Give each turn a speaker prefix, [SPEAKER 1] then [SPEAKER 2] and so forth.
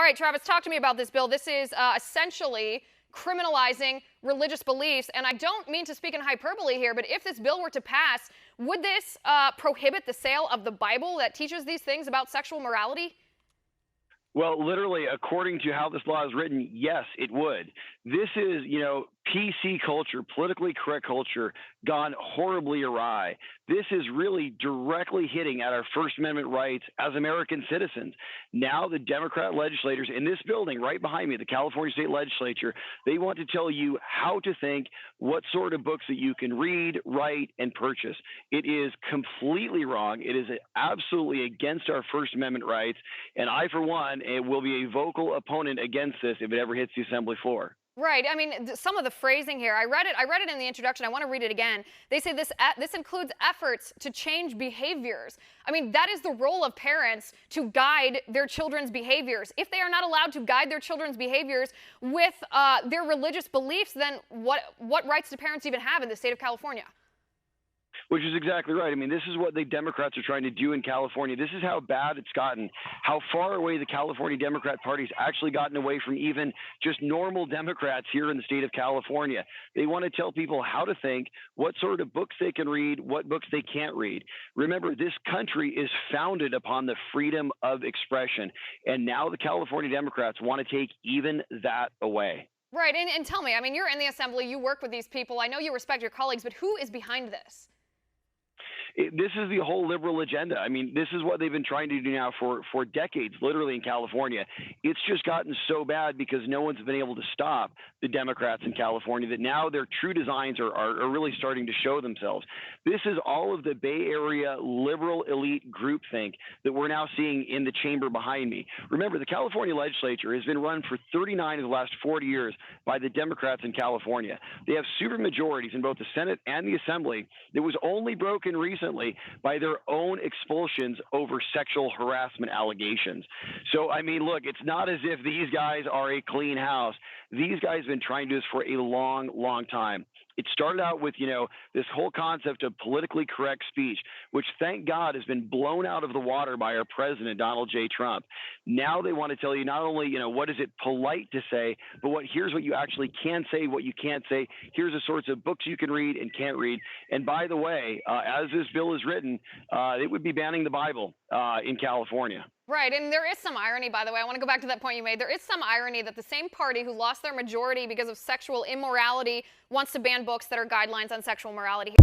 [SPEAKER 1] right, Travis, talk to me about this bill. This is essentially criminalizing religious beliefs. And I don't mean to speak in hyperbole here, but if this bill were to pass, would this prohibit the sale of the Bible that teaches these things about sexual morality?
[SPEAKER 2] Well, literally, according to how this law is written, yes, it would. This is, PC culture, politically correct culture, gone horribly awry. This is really directly hitting at our First Amendment rights as American citizens. Now the Democrat legislators in this building right behind me, the California State Legislature, they want to tell you how to think, what sort of books that you can read, write, and purchase. It is completely wrong. It is absolutely against our First Amendment rights. And I, for one, will be a vocal opponent against this if it ever hits the Assembly floor.
[SPEAKER 1] Right. I mean, some of the phrasing here, I read it in the introduction. I want to read it again. They say this includes efforts to change behaviors. I mean, that is the role of parents, to guide their children's behaviors. If they are not allowed to guide their children's behaviors with their religious beliefs, then what rights do parents even have in the state of California?
[SPEAKER 2] Which is exactly right. I mean, this is what the Democrats are trying to do in California. This is how bad it's gotten, how far away the California Democrat Party's actually gotten away from even just normal Democrats here in the state of California. They want to tell people how to think, what sort of books they can read, what books they can't read. Remember, this country is founded upon the freedom of expression. And now the California Democrats want to take even that away.
[SPEAKER 1] Right. And tell me, I mean, you're in the Assembly, you work with these people. I know you respect your colleagues, but who is behind this?
[SPEAKER 2] This is the whole liberal agenda. I mean, this is what they've been trying to do now for decades, literally in California. It's just gotten so bad because no one's been able to stop the Democrats in California that now their true designs are really starting to show themselves. This is all of the Bay Area liberal elite groupthink that we're now seeing in the chamber behind me. Remember, the California legislature has been run for 39 of the last 40 years by the Democrats in California. They have supermajorities in both the Senate and the Assembly that was only broken recently by their own expulsions over sexual harassment allegations. So, I mean, look, it's not as if these guys are a clean house. These guys have been trying to do this for a long, long time. It started out with, this whole concept of politically correct speech, which, thank God, has been blown out of the water by our president, Donald J. Trump. Now they want to tell you not only, what is it polite to say, but here's what you actually can say, what you can't say. Here's the sorts of books you can read and can't read. And by the way, as this bill is written, it would be banning the Bible in California.
[SPEAKER 1] Right, and there is some irony, by the way. I want to go back to that point you made. There is some irony that the same party who lost their majority because of sexual immorality wants to ban books that are guidelines on sexual morality.